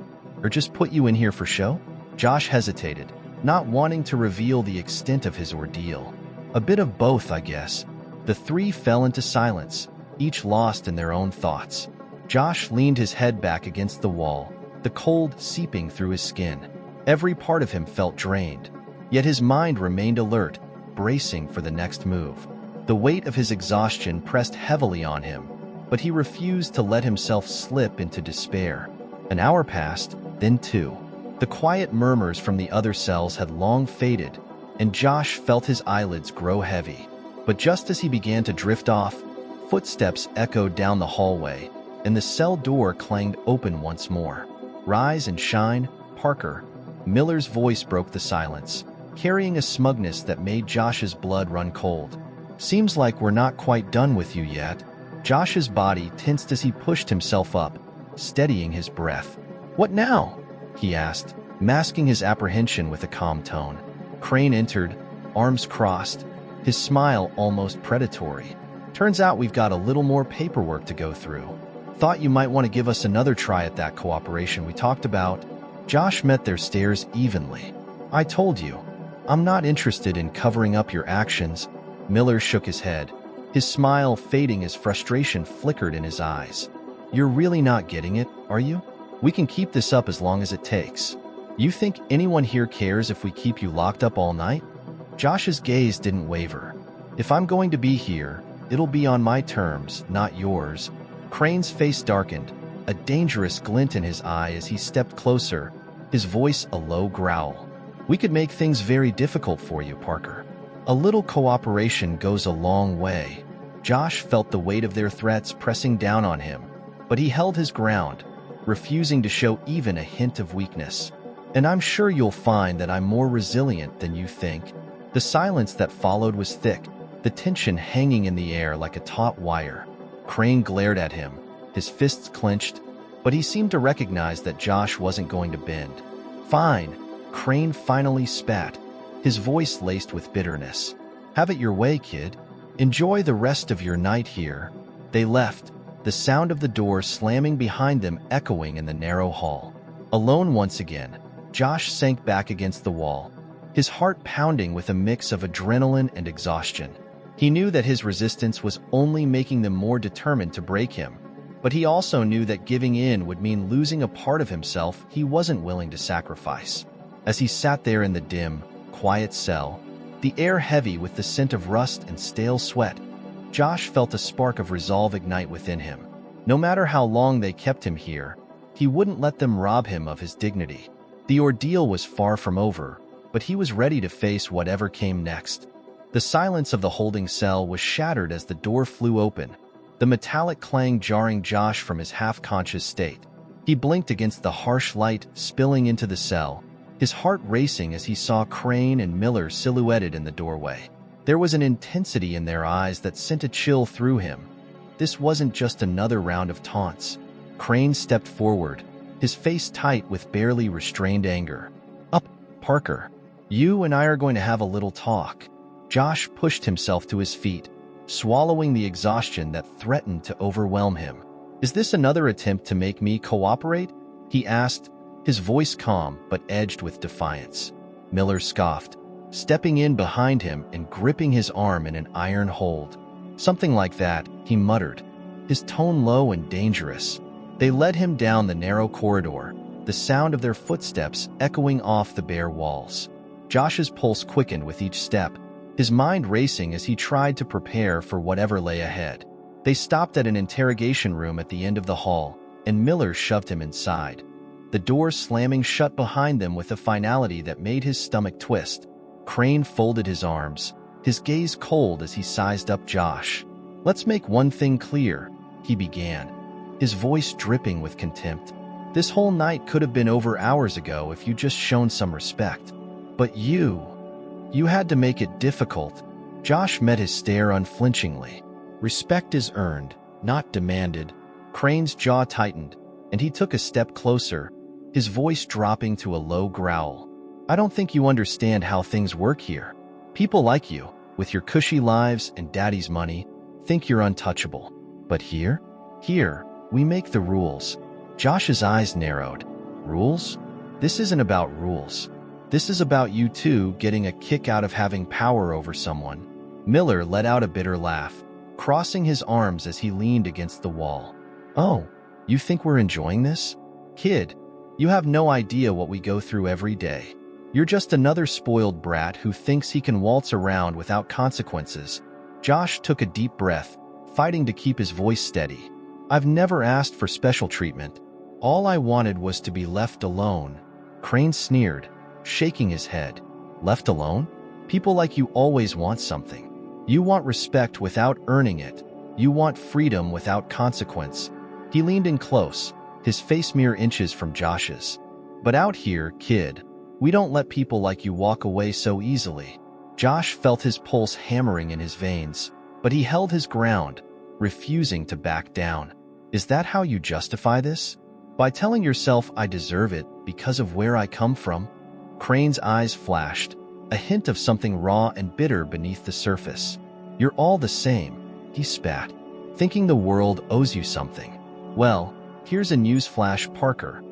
or just put you in here for show?" Josh hesitated, not wanting to reveal the extent of his ordeal. "A bit of both, I guess." The three fell into silence, each lost in their own thoughts. Josh leaned his head back against the wall, the cold seeping through his skin. Every part of him felt drained, yet his mind remained alert, bracing for the next move. The weight of his exhaustion pressed heavily on him, but he refused to let himself slip into despair. An hour passed, then two. The quiet murmurs from the other cells had long faded, and Josh felt his eyelids grow heavy. But just as he began to drift off, footsteps echoed down the hallway, and the cell door clanged open once more. "Rise and shine, Parker." Miller's voice broke the silence, carrying a smugness that made Josh's blood run cold. "Seems like we're not quite done with you yet." Josh's body tensed as he pushed himself up, steadying his breath. "What now?" he asked, masking his apprehension with a calm tone. Crane entered, arms crossed, his smile almost predatory. "Turns out we've got a little more paperwork to go through." Thought you might want to give us another try at that cooperation we talked about. Josh met their stares evenly. I told you, I'm not interested in covering up your actions. Miller shook his head, his smile fading as frustration flickered in his eyes. You're really not getting it, are you? We can keep this up as long as it takes. You think anyone here cares if we keep you locked up all night? Josh's gaze didn't waver. If I'm going to be here, it'll be on my terms, not yours. Crane's face darkened, a dangerous glint in his eye as he stepped closer, his voice a low growl. We could make things very difficult for you, Parker. A little cooperation goes a long way. Josh felt the weight of their threats pressing down on him, but he held his ground, refusing to show even a hint of weakness. And I'm sure you'll find that I'm more resilient than you think. The silence that followed was thick, the tension hanging in the air like a taut wire. Crane glared at him, his fists clenched, but he seemed to recognize that Josh wasn't going to bend. Fine, Crane finally spat, his voice laced with bitterness. Have it your way, kid. Enjoy the rest of your night here. They left, the sound of the door slamming behind them echoing in the narrow hall. Alone once again, Josh sank back against the wall, his heart pounding with a mix of adrenaline and exhaustion. He knew that his resistance was only making them more determined to break him, but he also knew that giving in would mean losing a part of himself he wasn't willing to sacrifice. As he sat there in the dim, quiet cell, the air heavy with the scent of rust and stale sweat, Josh felt a spark of resolve ignite within him. No matter how long they kept him here, he wouldn't let them rob him of his dignity. The ordeal was far from over, but he was ready to face whatever came next. The silence of the holding cell was shattered as the door flew open, the metallic clang jarring Josh from his half-conscious state. He blinked against the harsh light spilling into the cell, his heart racing as he saw Crane and Miller silhouetted in the doorway. There was an intensity in their eyes that sent a chill through him. This wasn't just another round of taunts. Crane stepped forward, his face tight with barely restrained anger. Up, Parker. You and I are going to have a little talk. Josh pushed himself to his feet, swallowing the exhaustion that threatened to overwhelm him. Is this another attempt to make me cooperate? He asked, his voice calm but edged with defiance. Miller scoffed, stepping in behind him and gripping his arm in an iron hold. Something like that, he muttered, his tone low and dangerous. They led him down the narrow corridor, the sound of their footsteps echoing off the bare walls. Josh's pulse quickened with each step, his mind racing as he tried to prepare for whatever lay ahead. They stopped at an interrogation room at the end of the hall, and Miller shoved him inside, the door slamming shut behind them with a finality that made his stomach twist. Crane folded his arms, his gaze cold as he sized up Josh. Let's make one thing clear, he began, his voice dripping with contempt. This whole night could have been over hours ago if you'd just shown some respect. But you had to make it difficult. Josh met his stare unflinchingly. Respect is earned, not demanded. Crane's jaw tightened, and he took a step closer, his voice dropping to a low growl. I don't think you understand how things work here. People like you, with your cushy lives and daddy's money, think you're untouchable. But here, we make the rules. Josh's eyes narrowed. Rules? This isn't about rules. This is about you two getting a kick out of having power over someone. Miller let out a bitter laugh, crossing his arms as he leaned against the wall. Oh, you think we're enjoying this? Kid, you have no idea what we go through every day. You're just another spoiled brat who thinks he can waltz around without consequences. Josh took a deep breath, fighting to keep his voice steady. I've never asked for special treatment. All I wanted was to be left alone. Crane sneered, shaking his head. Left alone? People like you always want something. You want respect without earning it. You want freedom without consequence. He leaned in close, his face mere inches from Josh's. But out here, kid, we don't let people like you walk away so easily. Josh felt his pulse hammering in his veins, but he held his ground, refusing to back down. Is that how you justify this? By telling yourself I deserve it because of where I come from? Crane's eyes flashed, a hint of something raw and bitter beneath the surface. You're all the same, he spat, thinking the world owes you something. Well, here's a newsflash, Parker.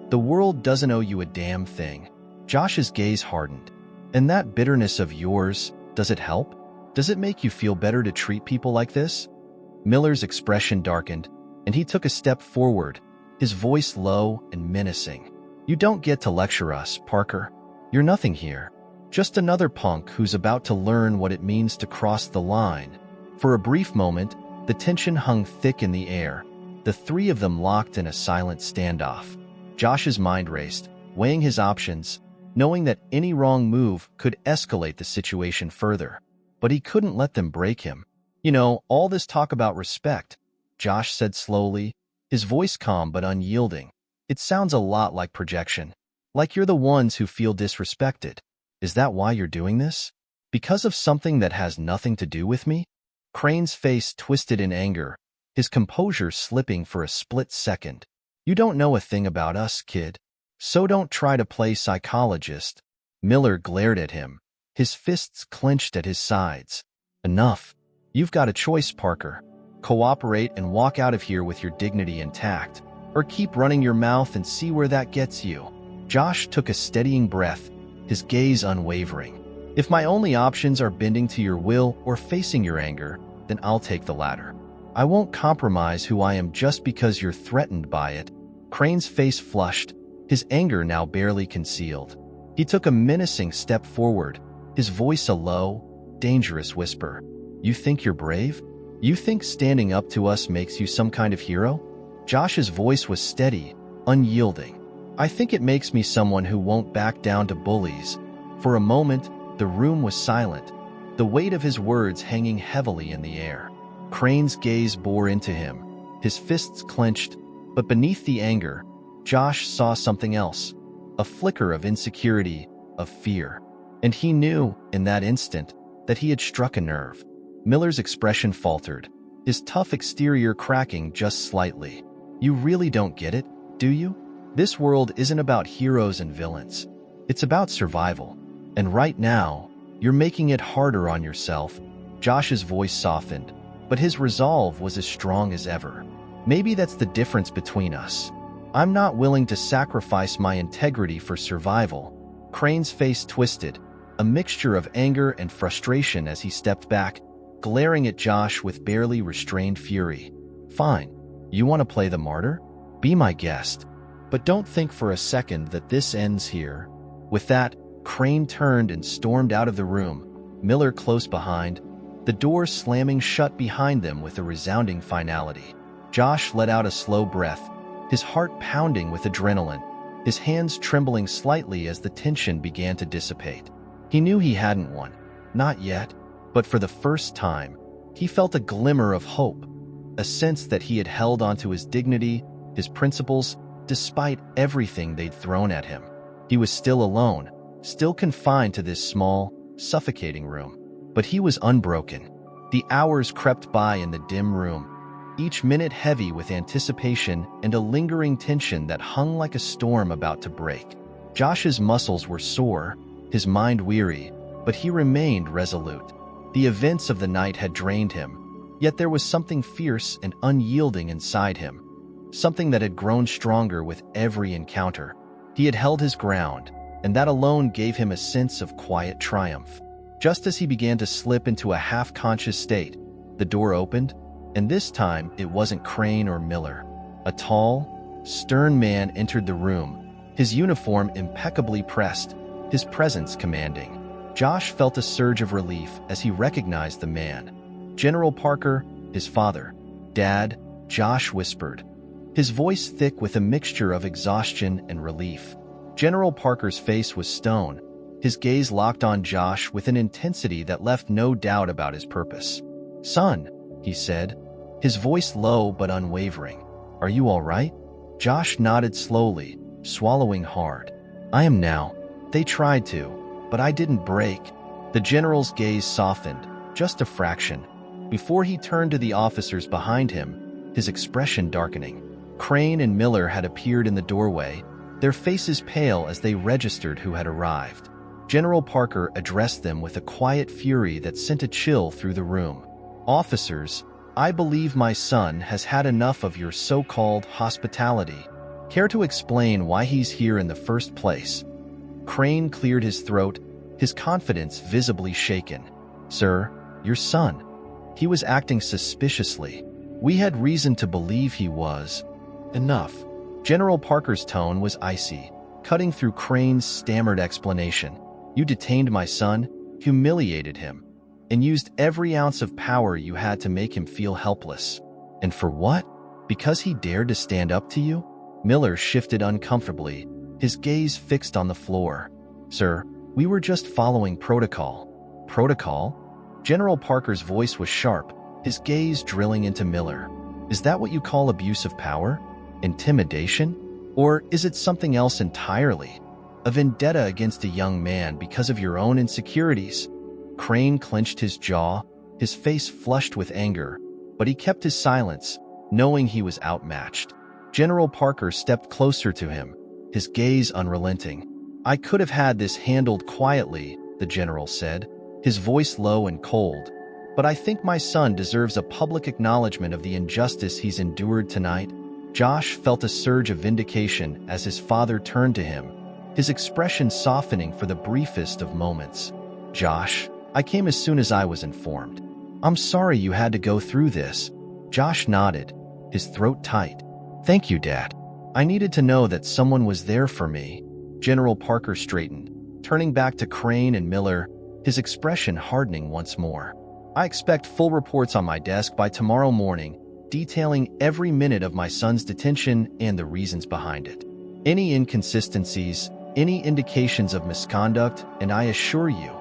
The world doesn't owe you a damn thing. Josh's gaze hardened. And that bitterness of yours, does it help? Does it make you feel better to treat people like this? Miller's expression darkened, and he took a step forward, his voice low and menacing. You don't get to lecture us, Parker. You're nothing here. Just another punk who's about to learn what it means to cross the line. For a brief moment, the tension hung thick in the air, the three of them locked in a silent standoff. Josh's mind raced, weighing his options, knowing that any wrong move could escalate the situation further. But he couldn't let them break him. You know, all this talk about respect, Josh said slowly, his voice calm but unyielding. It sounds a lot like projection. Like you're the ones who feel disrespected. Is that why you're doing this? Because of something that has nothing to do with me? Crane's face twisted in anger, his composure slipping for a split second. You don't know a thing about us, kid. So don't try to play psychologist. Miller glared at him, his fists clenched at his sides. Enough. You've got a choice, Parker. Cooperate and walk out of here with your dignity intact, or keep running your mouth and see where that gets you. Josh took a steadying breath, his gaze unwavering. If my only options are bending to your will or facing your anger, then I'll take the latter. I won't compromise who I am just because you're threatened by it. Crane's face flushed, his anger now barely concealed. He took a menacing step forward, his voice a low, dangerous whisper. You think you're brave? You think standing up to us makes you some kind of hero? Josh's voice was steady, unyielding. I think it makes me someone who won't back down to bullies. For a moment, the room was silent, the weight of his words hanging heavily in the air. Crane's gaze bore into him, his fists clenched, but beneath the anger, Josh saw something else, a flicker of insecurity, of fear. And he knew, in that instant, that he had struck a nerve. Miller's expression faltered, his tough exterior cracking just slightly. You really don't get it, do you? This world isn't about heroes and villains. It's about survival. And right now, you're making it harder on yourself. Josh's voice softened, but his resolve was as strong as ever. Maybe that's the difference between us. I'm not willing to sacrifice my integrity for survival. Crane's face twisted, a mixture of anger and frustration as he stepped back, glaring at Josh with barely restrained fury. Fine. You want to play the martyr? Be my guest. But don't think for a second that this ends here. With that, Crane turned and stormed out of the room, Miller close behind, the door slamming shut behind them with a resounding finality. Josh let out a slow breath, his heart pounding with adrenaline, his hands trembling slightly as the tension began to dissipate. He knew he hadn't won. Not yet, but for the first time, he felt a glimmer of hope, a sense that he had held onto his dignity, his principles, despite everything they'd thrown at him. He was still alone, still confined to this small, suffocating room. But he was unbroken. The hours crept by in the dim room, each minute heavy with anticipation and a lingering tension that hung like a storm about to break. Josh's muscles were sore, his mind weary, but he remained resolute. The events of the night had drained him, yet there was something fierce and unyielding inside him, something that had grown stronger with every encounter. He had held his ground, and that alone gave him a sense of quiet triumph. Just as he began to slip into a half-conscious state, the door opened, and this time it wasn't Crane or Miller. A tall, stern man entered the room, his uniform impeccably pressed, his presence commanding. Josh felt a surge of relief as he recognized the man. General Parker, his father. Dad, Josh whispered, his voice thick with a mixture of exhaustion and relief. General Parker's face was stone, his gaze locked on Josh with an intensity that left no doubt about his purpose. Son, he said, his voice low but unwavering. Are you all right? Josh nodded slowly, swallowing hard. I am now. They tried to, but I didn't break. The general's gaze softened, just a fraction, before he turned to the officers behind him, his expression darkening. Crane and Miller had appeared in the doorway, their faces pale as they registered who had arrived. General Parker addressed them with a quiet fury that sent a chill through the room. Officers, I believe my son has had enough of your so-called hospitality. Care to explain why he's here in the first place?" Crane cleared his throat, his confidence visibly shaken. "Sir, your son. He was acting suspiciously. We had reason to believe he was." "Enough." General Parker's tone was icy, cutting through Crane's stammered explanation. "You detained my son, humiliated him, and used every ounce of power you had to make him feel helpless. And for what? Because he dared to stand up to you?" Miller shifted uncomfortably, his gaze fixed on the floor. "Sir, we were just following protocol." "Protocol?" General Parker's voice was sharp, his gaze drilling into Miller. "Is that what you call abuse of power? Intimidation? Or is it something else entirely? A vendetta against a young man because of your own insecurities?" Crane clenched his jaw, his face flushed with anger, but he kept his silence, knowing he was outmatched. General Parker stepped closer to him, his gaze unrelenting. "I could have had this handled quietly," the general said, his voice low and cold. "But I think my son deserves a public acknowledgement of the injustice he's endured tonight." Josh felt a surge of vindication as his father turned to him, his expression softening for the briefest of moments. "Josh, I came as soon as I was informed. I'm sorry you had to go through this." Josh nodded, his throat tight. "Thank you, Dad. I needed to know that someone was there for me." General Parker straightened, turning back to Crane and Miller, his expression hardening once more. "I expect full reports on my desk by tomorrow morning, detailing every minute of my son's detention and the reasons behind it. Any inconsistencies, any indications of misconduct, and I assure you,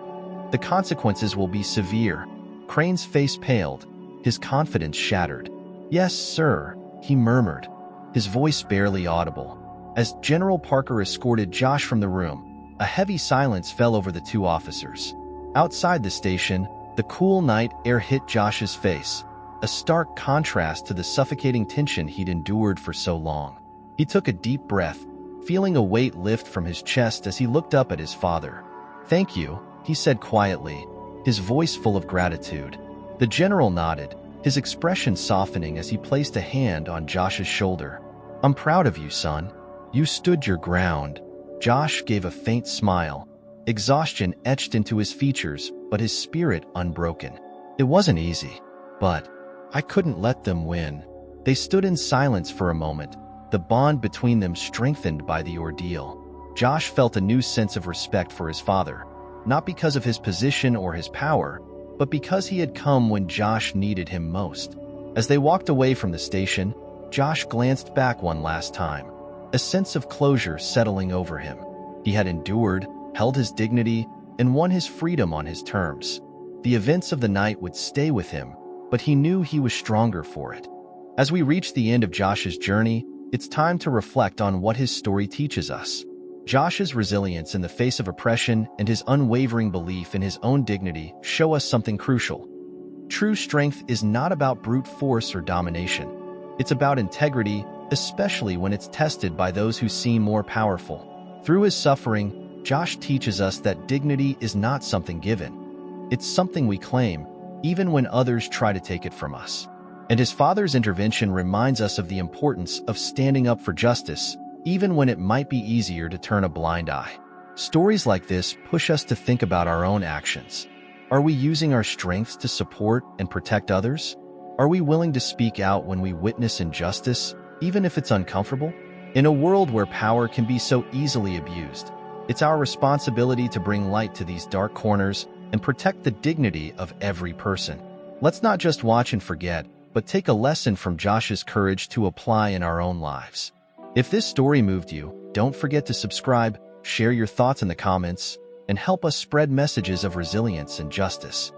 the consequences will be severe." Crane's face paled, his confidence shattered. "Yes, sir," he murmured, his voice barely audible. As General Parker escorted Josh from the room, a heavy silence fell over the two officers. Outside the station, the cool night air hit Josh's face, a stark contrast to the suffocating tension he'd endured for so long. He took a deep breath, feeling a weight lift from his chest as he looked up at his father. "Thank you," he said quietly, his voice full of gratitude. The general nodded, his expression softening as he placed a hand on Josh's shoulder. "I'm proud of you, son. You stood your ground." Josh gave a faint smile, exhaustion etched into his features, but his spirit unbroken. "It wasn't easy, but I couldn't let them win." They stood in silence for a moment, the bond between them strengthened by the ordeal. Josh felt a new sense of respect for his father, not because of his position or his power, but because he had come when Josh needed him most. As they walked away from the station, Josh glanced back one last time, a sense of closure settling over him. He had endured, held his dignity, and won his freedom on his terms. The events of the night would stay with him, but he knew he was stronger for it. As we reach the end of Josh's journey, it's time to reflect on what his story teaches us. Josh's resilience in the face of oppression and his unwavering belief in his own dignity show us something crucial. True strength is not about brute force or domination. It's about integrity, especially when it's tested by those who seem more powerful. Through his suffering, Josh teaches us that dignity is not something given. It's something we claim, even when others try to take it from us. And his father's intervention reminds us of the importance of standing up for justice, even when it might be easier to turn a blind eye. Stories like this push us to think about our own actions. Are we using our strengths to support and protect others? Are we willing to speak out when we witness injustice, even if it's uncomfortable? In a world where power can be so easily abused, it's our responsibility to bring light to these dark corners and protect the dignity of every person. Let's not just watch and forget, but take a lesson from Josh's courage to apply in our own lives. If this story moved you, don't forget to subscribe, share your thoughts in the comments, and help us spread messages of resilience and justice.